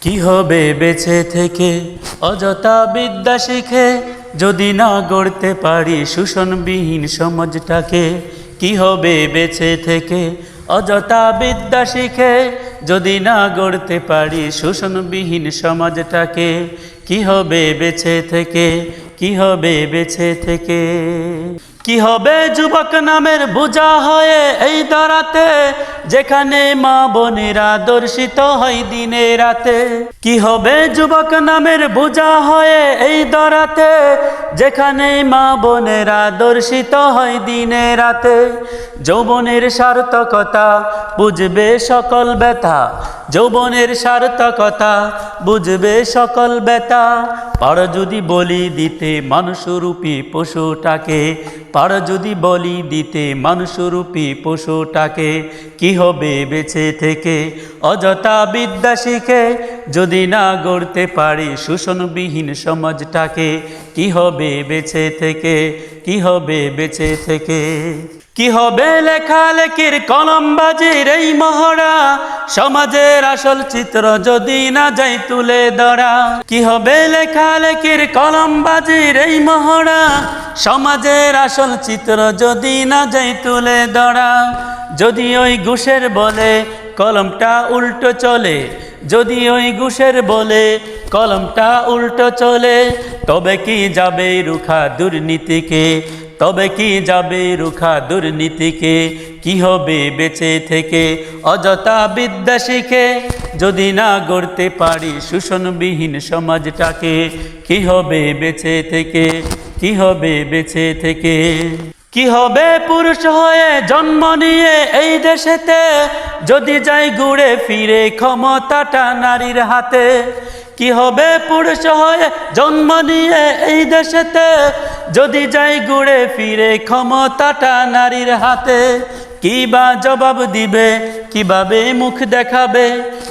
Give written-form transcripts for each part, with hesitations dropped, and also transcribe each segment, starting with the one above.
কি হবে বেঁচে থেকে অযথা বিদ্যা শিখে যদি না গড়তে পারি শোষণবিহীন সমাজটাকে। কি হবে বেঁচে থেকে অযথা বিদ্যা শিখে যদি না গড়তে পারি শোষণবিহীন সমাজটাকে। কি হবে বেঁচে থেকে, কি হবে বেঁচে থেকে। কি হবে যুবক নামের বোঝা হয়ে এই দরাতে, যেখানে মা বোনেরা দর্শিত হয় দিনে রাতে। কি হবে যুবক নামের বোঝা হয়ে এই দরাতে, যেখানে মা বোনেরা দর্শিত হয় দিনে রাতে। যৌবনের সার্থকতা বুঝবে সকল ব্যথা, যৌবনের সার্থকতা বুঝবে সকল ব্যথা। পার যদি বলি দিতে মানুষরূপী পশুটাকে, পার যদি বলি দিতে মানুষরূপী পশুটাকে। কি হবে বেঁচে থেকে অযথা বিদ্যা শিখে যদি না গড়তে পারি শোষণবিহীন সমাজটাকে। কি হবে বেঁচে থেকে, কি হবে বেঁচে থেকে। কি হবে লেখালেখির কলমবাজির এই মহড়া, সমাজের আসল চিত্র যদি না যাই তুলে ধরা। কি হবে লেখালেখির কলমবাজির এই মহড়া, সমাজের আসল চিত্র যদি না যাই তুলে ধরা। যদি ওই ঘুষের বলে কলমটা উল্টো চলে, যদি ওই ঘুষের বলে কলমটা উল্টো চলে, তবে কি যাবে রুখা দুর্নীতিকে, তবে কি যাবে রুখা দুর্নীতিকে। কি হবে বেঁচে থেকে অযথা বিদ্যা শিখে যদি না গড়তে পারি শোষণবিহীন সমাজটাকে। কি হবে বেঁচে থেকে, কি হবে বেঁচে থেকে। কি হবে পুরুষ হয়ে জন্ম নিয়ে এই দেশেতে, যদি যাই ঘুরে ফিরে ক্ষমতাটা নারীর হাতে। কি হবে পুরুষ হয়ে জন্ম নিয়ে এই দেশেতে, যদি যাই ঘুরে ফিরে ক্ষমতাটা নারীর হাতে। কি বা জবাব দিবে, কিভাবে মুখ দেখাবে,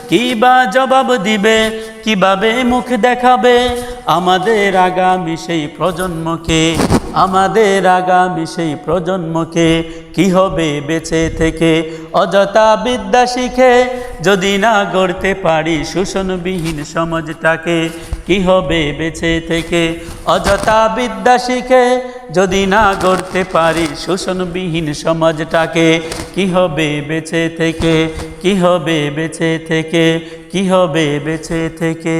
কি বা জবাব দিবে, কিভাবে মুখ দেখাবে আমাদের আগামী সেই প্রজন্মকে, আমাদের আগামী সেই প্রজন্মকে। কি হবে বেঁচে থেকে অযথা বিদ্যা শিখে যদি না গড়তে পারি শোষণবিহীন সমাজটাকে। কি হবে বেঁচে থেকে অযথা বিদ্যা শিখে যদি না গড়তে পারি শোষণবিহীন সমাজটাকে। কি হবে বেঁচে থেকে, কি হবে বেঁচে থেকে, কি হবে বেঁচে থেকে।